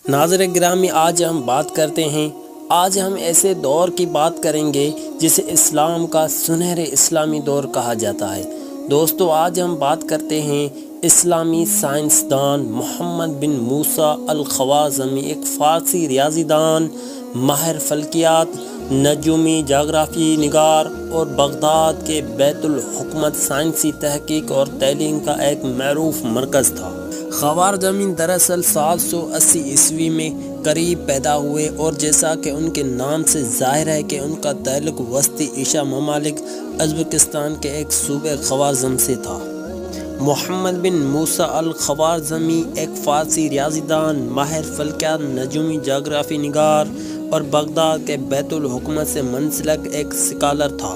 ناظرین گرامی، آج ہم بات کرتے ہیں، آج ہم ایسے دور کی بات کریں گے جسے اسلام کا سنہرے اسلامی دور کہا جاتا ہے۔ دوستو، آج ہم بات کرتے ہیں اسلامی سائنسدان محمد بن موسیٰ الخوارزمی، ایک فارسی ریاضی دان، ماہر فلکیات، نجومی، جغرافی نگار اور بغداد کے بیت الحکمت سائنسی تحقیق اور تعلیم کا ایک معروف مرکز تھا۔ خوارزمی دراصل 780 عیسوی میں قریب پیدا ہوئے، اور جیسا کہ ان کے نام سے ظاہر ہے کہ ان کا تعلق وسطی ایشیا ممالک ازبکستان کے ایک صوبے خوارزم سے تھا۔ محمد بن موسیٰ الخوارزمی ایک فارسی ریاضی دان، ماہر فلکیات، نجومی، جغرافی نگار اور بغداد کے بیت الحکمت سے منسلک ایک سکالر تھا۔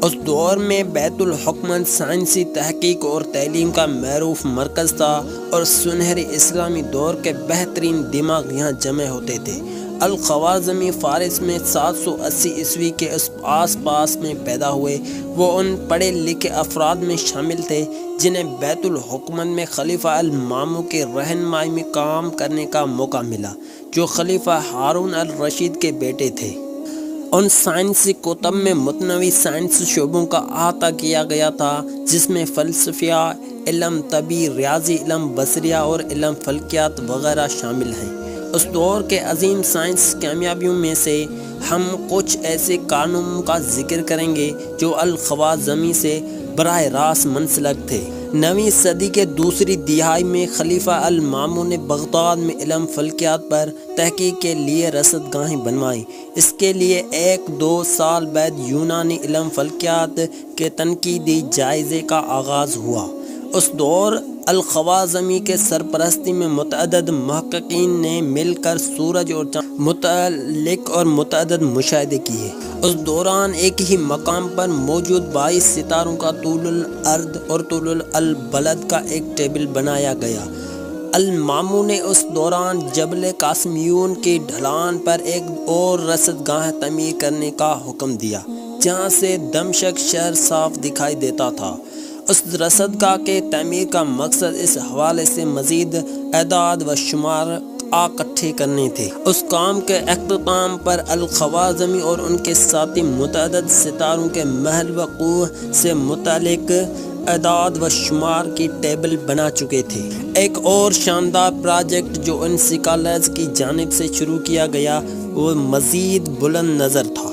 اس دور میں بیت الحکمت سائنسی تحقیق اور تعلیم کا معروف مرکز تھا، اور سنہری اسلامی دور کے بہترین دماغ یہاں جمع ہوتے تھے۔ الخوارزمی فارس میں 780 عیسوی کے آس پاس میں پیدا ہوئے۔ وہ ان پڑھے لکھے افراد میں شامل تھے جنہیں بیت الحکمت میں خلیفہ المامون کی رہنمائی میں کام کرنے کا موقع ملا، جو خلیفہ ہارون الرشید کے بیٹے تھے۔ ان سائنسی کتب میں متنوع سائنسی شعبوں کا احاطہ کیا گیا تھا، جس میں فلسفہ، علم طبی، ریاضی، علم بصریہ اور علم فلکیات وغیرہ شامل ہیں۔ اس دور کے عظیم سائنس کامیابیوں میں سے ہم کچھ ایسے کارناموں کا ذکر کریں گے جو الخوارزمی سے براہ راست منسلک تھے۔ 9ویں صدی کے دوسری دہائی میں خلیفہ المامون نے بغداد میں علم فلکیات پر تحقیق کے لیے رصد گاہیں بنوائیں۔ اس کے لیے 1-2 سال بعد یونانی علم فلکیات کے تنقیدی جائزے کا آغاز ہوا۔ اس دور الخوارزمی کے سرپرستی میں متعدد محققین نے مل کر سورج اور چاند متعلق اور متعدد مشاہدے کیے۔ اس دوران ایک ہی مقام پر موجود 22 ستاروں کا طول الارض اور طول البلد کا ایک ٹیبل بنایا گیا۔ المامون نے اس دوران جبل قاسمیون کی ڈھلان پر ایک اور رصد گاہ تعمیر کرنے کا حکم دیا، جہاں سے دمشق شہر صاف دکھائی دیتا تھا۔ اس رصد گاہ کے تعمیر کا مقصد اس حوالے سے مزید اعداد و شمار اکٹھے کرنے تھے۔ اس کام کے اختتام پر الخوارزمی اور ان کے ساتھی متعدد ستاروں کے محل وقوع سے متعلق اعداد و شمار کی ٹیبل بنا چکے تھے۔ ایک اور شاندار پروجیکٹ جو ان سکالرز کی جانب سے شروع کیا گیا وہ مزید بلند نظر تھا۔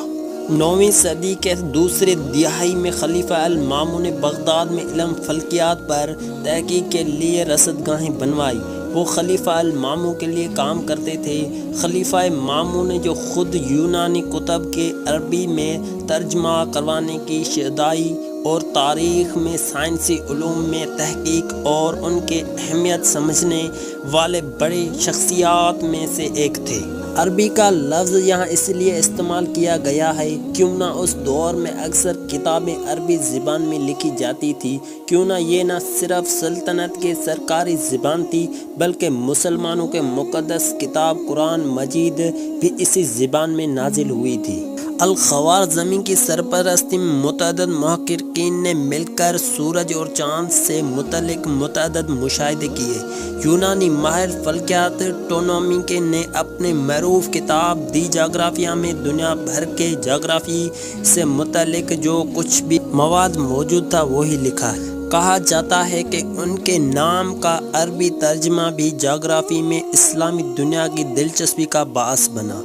9ویں صدی کے دوسری دہائی میں خلیفہ المامون نے بغداد میں علم فلکیات پر تحقیق کے لیے رصد گاہیں بنوائی۔ وہ خلیفہ المامون کے لیے کام کرتے تھے۔ خلیفہ مامون نے جو خود یونانی کتب کے عربی میں ترجمہ کروانے کی شیدائی اور تاریخ میں سائنسی علوم میں تحقیق اور ان کی اہمیت سمجھنے والے بڑی شخصیات میں سے ایک تھے۔ عربی کا لفظ یہاں اس لیے استعمال کیا گیا ہے کیوں نہ اس دور میں اکثر کتابیں عربی زبان میں لکھی جاتی تھی، کیوں نہ یہ نہ صرف سلطنت کی سرکاری زبان تھی بلکہ مسلمانوں کے مقدس کتاب قرآن مجید بھی اسی زبان میں نازل ہوئی تھی۔ الخوارزمی کی سرپرستی میں متعدد محققین نے مل کر سورج اور چاند سے متعلق متعدد مشاہدے کیے۔ یونانی ماہر فلکیات ٹونومی نے اپنے معروف کتاب دی جغرافیہ میں دنیا بھر کے جغرافی سے متعلق جو کچھ بھی مواد موجود تھا وہی لکھا ہے۔ کہا جاتا ہے کہ ان کے نام کا عربی ترجمہ بھی جغرافی میں اسلامی دنیا کی دلچسپی کا باعث بنا۔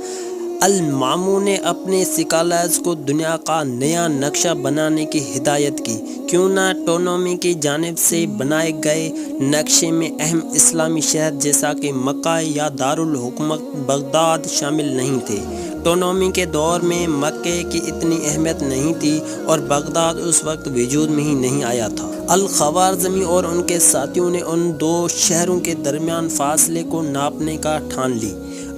المامون نے اپنے سکالرز کو دنیا کا نیا نقشہ بنانے کی ہدایت کی، کیوں نہ ٹونومی کی جانب سے بنائے گئے نقشے میں اہم اسلامی شہر جیسا کہ مکہ یا دارالحکومت بغداد شامل نہیں تھے۔ ٹونومی کے دور میں مکہ کی اتنی اہمیت نہیں تھی اور بغداد اس وقت وجود میں ہی نہیں آیا تھا۔ الخوارزمی اور ان کے ساتھیوں نے ان دو شہروں کے درمیان فاصلے کو ناپنے کا ٹھان لی۔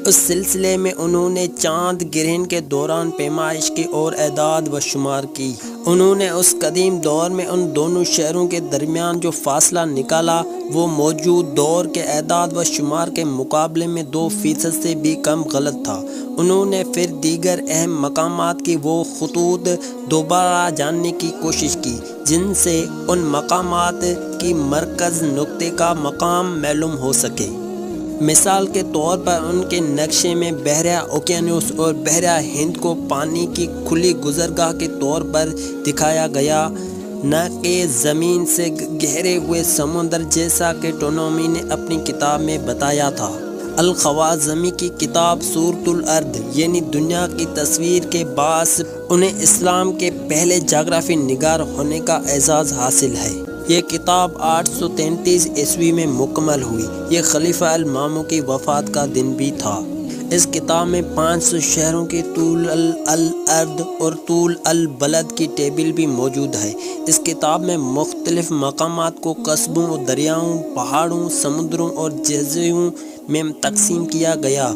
اس سلسلے میں انہوں نے چاند گرہن کے دوران پیمائش کی اور اعداد و شمار کی۔ انہوں نے اس قدیم دور میں ان دونوں شہروں کے درمیان جو فاصلہ نکالا وہ موجود دور کے اعداد و شمار کے مقابلے میں 2% سے بھی کم غلط تھا۔ انہوں نے پھر دیگر اہم مقامات کی وہ خطوط دوبارہ جاننے کی کوشش کی جن سے ان مقامات کی مرکز نقطے کا مقام معلوم ہو سکے۔ مثال کے طور پر ان کے نقشے میں بحیرہ اوقیانوس اور بحیرہ ہند کو پانی کی کھلی گزرگاہ کے طور پر دکھایا گیا، نہ کہ زمین سے گہرے ہوئے سمندر جیسا کہ ٹونومی نے اپنی کتاب میں بتایا تھا۔ الخوارزمی کی کتاب سورۃ الارض یعنی دنیا کی تصویر کے باعث انہیں اسلام کے پہلے جغرافی نگار ہونے کا اعزاز حاصل ہے۔ یہ کتاب 833 عیسوی میں مکمل ہوئی۔ یہ خلیفہ الماموں کی وفات کا دن بھی تھا۔ اس کتاب میں 500 شہروں کی طول الارض اور طول البلد کی ٹیبل بھی موجود ہے۔ اس کتاب میں مختلف مقامات کو قصبوں اور دریاؤں، پہاڑوں، سمندروں اور جزیروں میں تقسیم کیا گیا۔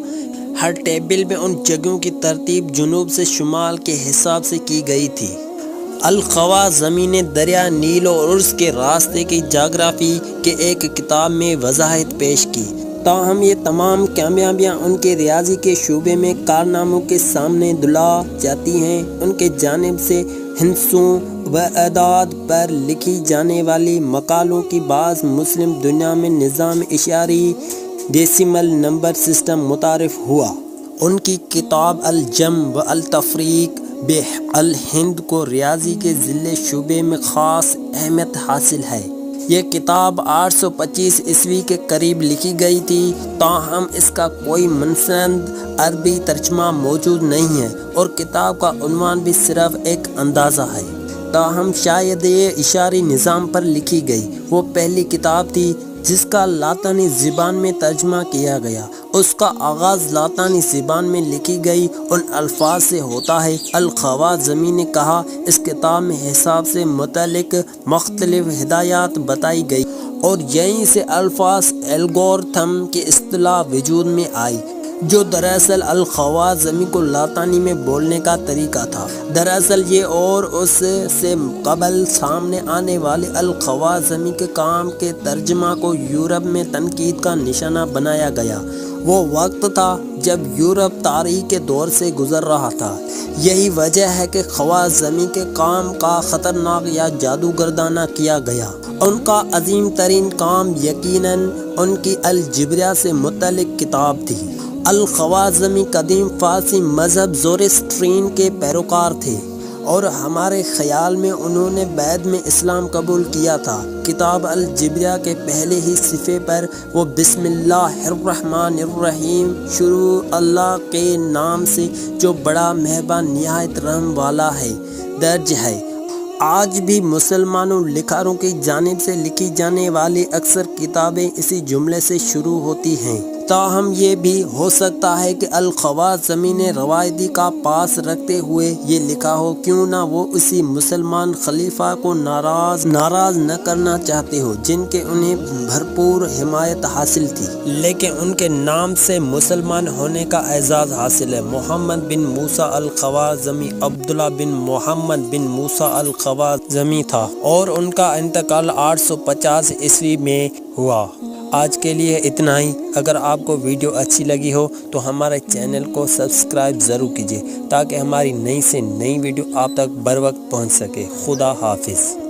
ہر ٹیبل میں ان جگہوں کی ترتیب جنوب سے شمال کے حساب سے کی گئی تھی۔ الخوارزمی نے دریا نیل اور اس کے راستے کی جغرافی کے ایک کتاب میں وضاحت پیش کی۔ تاہم یہ تمام کامیابیاں ان کے ریاضی کے شعبے میں کارناموں کے سامنے دھلا جاتی ہیں۔ ان کے جانب سے ہندسوں و اعداد پر لکھی جانے والی مقالوں کی بعض مسلم دنیا میں نظام اشاری ڈیسیمل نمبر سسٹم متعارف ہوا۔ ان کی کتاب الجمع و التفریق الہند کو ریاضی کے ذیلی شعبے میں خاص اہمیت حاصل ہے۔ یہ کتاب 825 عیسوی کے قریب لکھی گئی تھی، تاہم اس کا کوئی منسند عربی ترجمہ موجود نہیں ہے اور کتاب کا عنوان بھی صرف ایک اندازہ ہے۔ تاہم شاید یہ اشاری نظام پر لکھی گئی وہ پہلی کتاب تھی جس کا لاطینی زبان میں ترجمہ کیا گیا۔ اس کا آغاز لاطینی زبان میں لکھی گئی ان الفاظ سے ہوتا ہے۔ الخوارزمی نے کہا، اس کتاب میں حساب سے متعلق مختلف ہدایات بتائی گئی اور یہیں سے الفاظ الگورتھم کی اصطلاح وجود میں آئی، جو دراصل الخوارزمی کو لاطینی میں بولنے کا طریقہ تھا۔ دراصل یہ اور اس سے قبل سامنے آنے والے الخوارزمی کے کام کے ترجمہ کو یورپ میں تنقید کا نشانہ بنایا گیا۔ وہ وقت تھا جب یورپ تاریخ کے دور سے گزر رہا تھا۔ یہی وجہ ہے کہ خوارزمی کے کام کا خطرناک یا جادوگردانہ کیا گیا۔ ان کا عظیم ترین کام یقیناً ان کی الجبریہ سے متعلق کتاب تھی۔ الخوارزمی قدیم فارسی مذہب زورسٹرین کے پیروکار تھے اور ہمارے خیال میں انہوں نے بعد میں اسلام قبول کیا تھا۔ کتاب الجبریہ کے پہلے ہی صفحے پر وہ بسم اللہ الرحمن الرحیم شروع اللہ کے نام سے جو بڑا مہربان نہایت رحم والا ہے درج ہے۔ آج بھی مسلمانوں لکھاروں کی جانب سے لکھی جانے والی اکثر کتابیں اسی جملے سے شروع ہوتی ہیں۔ تاہم یہ بھی ہو سکتا ہے کہ الخوارزمی نے روایتی کا پاس رکھتے ہوئے یہ لکھا ہو، کیوں نہ وہ اسی مسلمان خلیفہ کو ناراض نہ کرنا چاہتے ہو جن کے انہیں بھرپور حمایت حاصل تھی، لیکن ان کے نام سے مسلمان ہونے کا اعزاز حاصل ہے۔ محمد بن موسیٰ الخوارزمی عبداللہ بن محمد بن موسیٰ الخوارزمی تھا اور ان کا انتقال 850 عیسوی میں ہوا۔ آج کے لیے اتنا ہی۔ اگر آپ کو ویڈیو اچھی لگی ہو تو ہمارے چینل کو سبسکرائب ضرور کیجیے تاکہ ہماری نئی سے نئی ویڈیو آپ تک بر وقت پہنچ سکے۔ خدا حافظ۔